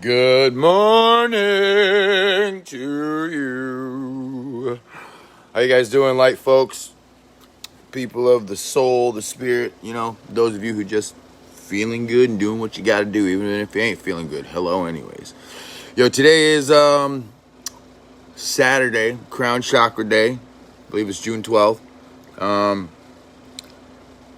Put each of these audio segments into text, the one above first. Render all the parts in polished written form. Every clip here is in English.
Good morning to you. How you guys doing, light folks? People of the soul, the spirit, those of you who just feeling good and doing what you got to do, even if you ain't feeling good. Hello, anyways. Yo, today is Saturday, Crown Chakra Day. I believe it's June 12th.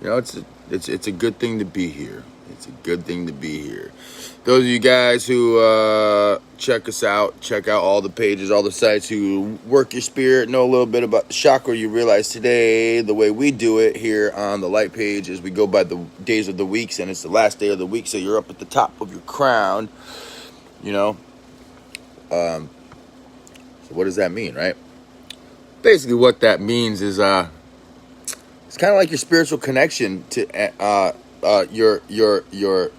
It's a good thing to be here. It's a good thing to be here. Those of you guys who check us out, check out all the pages, all the sites, who work your spirit, know a little bit about the chakra, you realize today the way we do it here on the light page is we go by the days of the weeks, and it's the last day of the week, so you're up at the top of your crown, So what does that mean, right? Basically what that means is it's kind of like your spiritual connection to your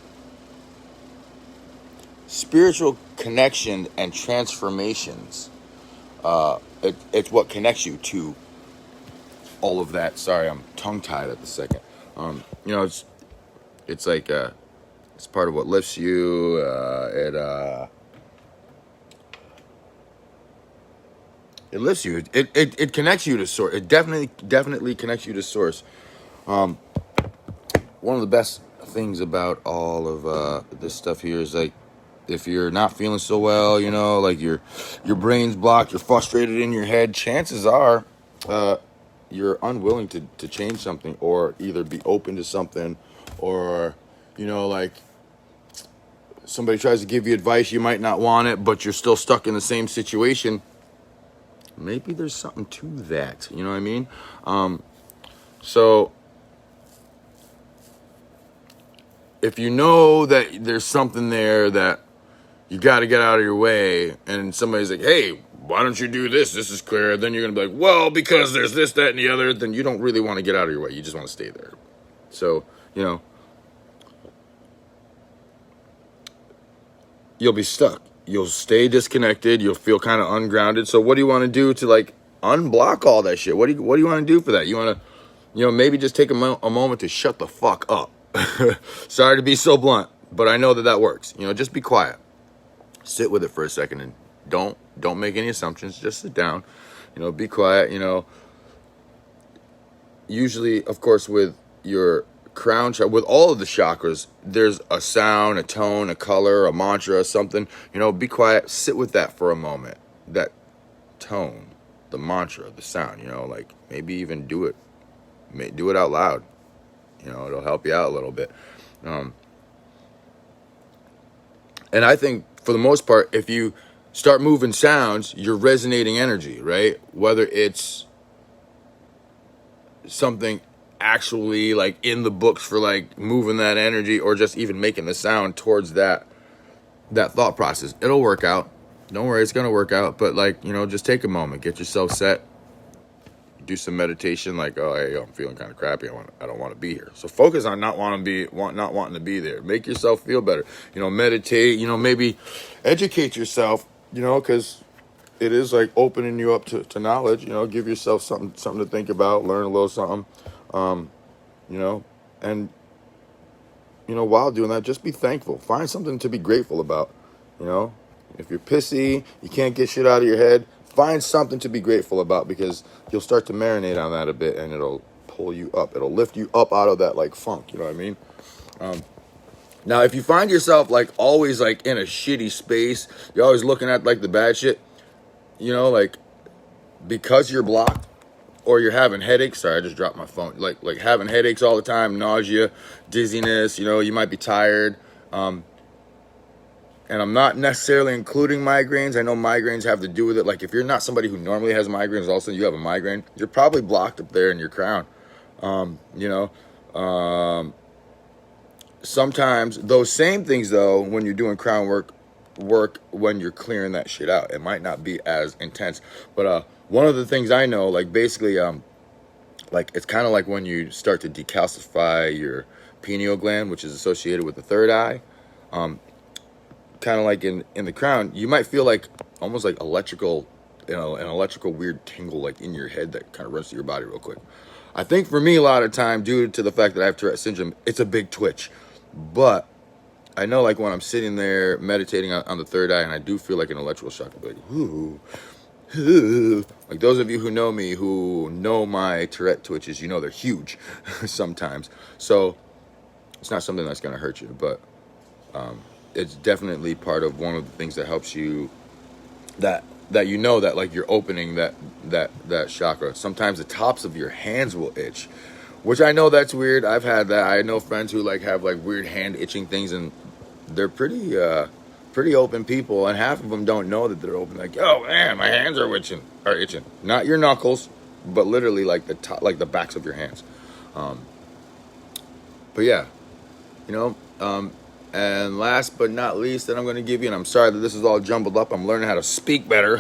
spiritual connection and transformations. It's what connects you to all of that. Sorry, I'm tongue-tied at the second. It's like it's part of what lifts you. It lifts you. It connects you to source. It definitely connects you to source. One of the best things about all of this stuff here is, like, if you're not feeling so well, like your brain's blocked, you're frustrated in your head, chances are you're unwilling to change something, or either be open to something, or like somebody tries to give you advice, you might not want it, but you're still stuck in the same situation. Maybe there's something to that, you know what I mean? So if you know that there's something there that you got to get out of your way, and somebody's like, hey, why don't you do this? This is clear. Then you're going to be like, well, because there's this, that, and the other. Then you don't really want to get out of your way. You just want to stay there. So, you'll be stuck. You'll stay disconnected. You'll feel kind of ungrounded. So what do you want to do to, like, unblock all that shit? What do you want to do for that? You want to, maybe just take a moment to shut the fuck up. Sorry to be so blunt, but I know that works. Just be quiet. Sit with it for a second and don't make any assumptions. Just sit down, be quiet. Usually, of course, with your crown chakra, with all of the chakras, there's a sound, a tone, a color, a mantra, something. Be quiet. Sit with that for a moment. That tone, the mantra, the sound. Like maybe even do it out loud. It'll help you out a little bit. And I think, for the most part, if you start moving sounds, you're resonating energy, right? Whether it's something actually like in the books for like moving that energy, or just even making the sound towards that thought process, it'll work out. Don't worry, it's gonna work out. But just take a moment, get yourself set, do some meditation. Like, oh, hey, I'm feeling kind of crappy. I don't want to be here. So focus on not wanting to be there. Make yourself feel better. Meditate. Maybe educate yourself. Because it is like opening you up to knowledge. Give yourself something to think about. Learn a little something. And while doing that, just be thankful. Find something to be grateful about. If you're pissy, you can't get shit out of your head, find something to be grateful about, because you'll start to marinate on that a bit, and it'll pull you up. It'll lift you up out of that, like, funk, you know what I mean? Now, if you find yourself, like, always, like, in a shitty space, you're always looking at, like, the bad shit, like, because you're blocked, or you're having headaches. Sorry, I just dropped my phone. Like having headaches all the time, nausea, dizziness, you might be tired. And I'm not necessarily including migraines. I know migraines have to do with it. Like, if you're not somebody who normally has migraines, all of a sudden you have a migraine, you're probably blocked up there in your crown. Sometimes those same things, though, when you're doing crown work when you're clearing that shit out. It might not be as intense. But one of the things I know, like, basically, like, it's kind of like when you start to decalcify your pineal gland, which is associated with the third eye. Kind of like in the crown, you might feel like almost like electrical, an electrical weird tingle, like, in your head that kind of runs through your body real quick. I think for me, a lot of time, due to the fact that I have Tourette syndrome, it's a big twitch. But I know, like, when I'm sitting there meditating on the third eye, and I do feel like an electrical shock, I'll be like, ooh, ooh. Like, those of you who know me, who know my Tourette twitches, you know they're huge sometimes. So it's not something that's going to hurt you, but it's definitely part of one of the things that helps you, that you know that, like, you're opening that chakra. Sometimes the tops of your hands will itch, which I know that's weird. I've had that. I know friends who, like, have, like, weird hand itching things, and they're pretty open people, and half of them don't know that they're open. Like, oh man, my hands are itching. Not your knuckles, but literally, like, the top, like the backs of your hands. But yeah, you know. And last but not least, that I'm going to give you, and I'm sorry that this is all jumbled up. I'm learning how to speak better.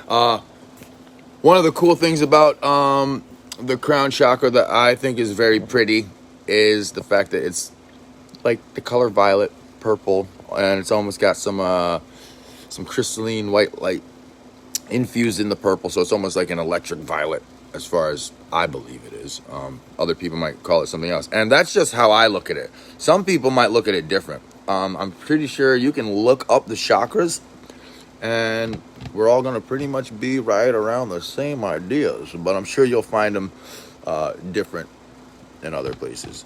One of the cool things about the crown chakra that I think is very pretty is the fact that it's like the color violet, purple, and it's almost got some crystalline white light infused in the purple, so it's almost like an electric violet, as far as I believe it is. Other people might call it something else, and that's just how I look at it. Some people might look at it different. I'm pretty sure you can look up the chakras, and we're all going to pretty much be right around the same ideas, but I'm sure you'll find them different in other places.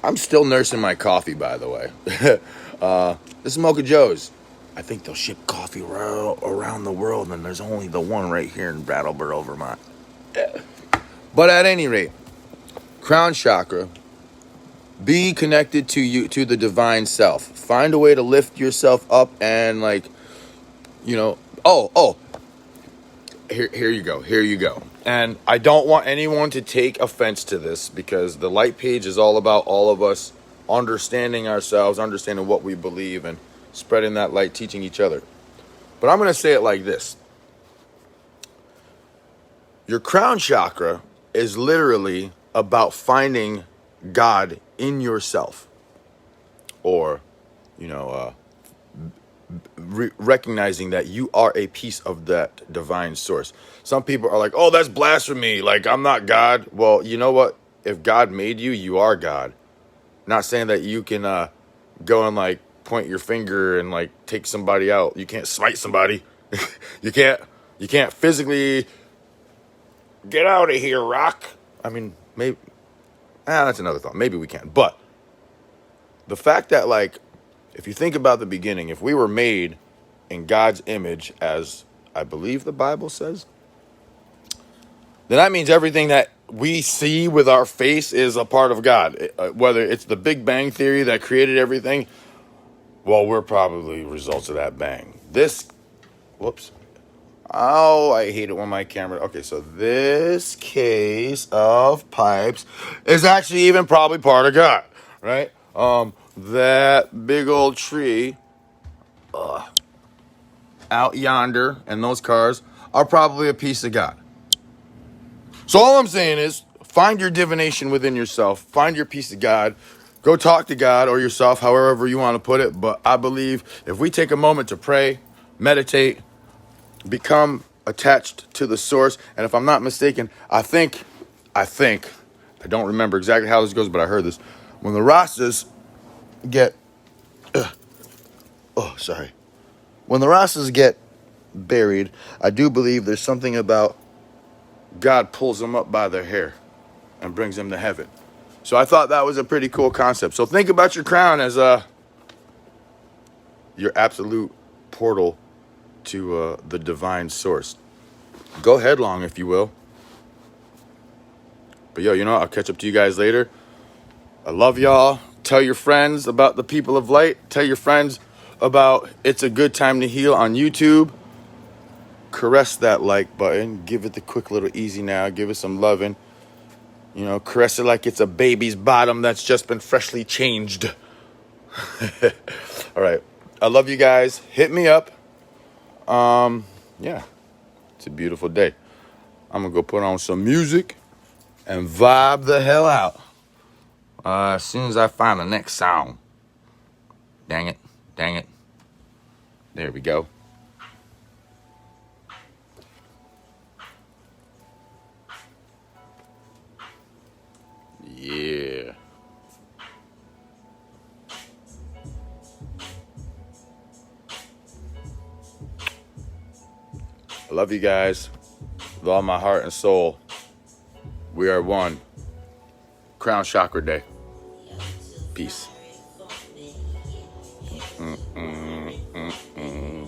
I'm still nursing my coffee, by the way. This is Mocha Joe's. I think they'll ship coffee around the world, and there's only the one right here in Brattleboro, Vermont. But at any rate, crown chakra, be connected to the divine self. Find a way to lift yourself up and, like, you know, here you go. And I don't want anyone to take offense to this, because the light page is all about all of us understanding ourselves, understanding what we believe, and spreading that light, teaching each other. But I'm going to say it like this. Your crown chakra is literally about finding God in yourself, or, you know, recognizing that you are a piece of that divine source. Some people are like, oh, that's blasphemy, like, I'm not God. Well, you know what? If God made you, you are God. Not saying that you can go and, like, point your finger and, like, take somebody out. You can't smite somebody. you can't physically get out of here, Rock. I mean, maybe that's another thought. Maybe we can. But the fact that, like, if you think about the beginning, if we were made in God's image, as I believe the Bible says, then that means everything that we see with our face is a part of God. Whether it's the Big Bang Theory that created everything, well, we're probably results of that bang. Whoops. Oh, I hate it when my camera... Okay, so this case of pipes is actually even probably part of God, right? That big old tree out yonder and those cars are probably a piece of God. So all I'm saying is, find your divination within yourself. Find your piece of God. Go talk to God or yourself, however you want to put it. But I believe if we take a moment to pray, meditate, become attached to the source, and if I'm not mistaken, I think, I don't remember exactly how this goes, but I heard this. When the Rastas get, when the Rastas get buried, I do believe there's something about God pulls them up by their hair and brings them to heaven. So I thought that was a pretty cool concept. So think about your crown as your absolute portal to the divine source. Go headlong, if you will. But yo, you know what? I'll catch up to you guys later. I love y'all. Tell your friends about the people of light. Tell your friends about It's a Good Time to Heal on YouTube. Caress that like button. Give it the quick little easy now. Give it some loving. You know, caress it like it's a baby's bottom that's just been freshly changed. All right. I love you guys. Hit me up. Yeah. It's a beautiful day. I'm going to go put on some music and vibe the hell out. As soon as I find the next song. Dang it. There we go. Yeah. I love you guys with all my heart and soul. We are one. Crown Chakra Day. Peace.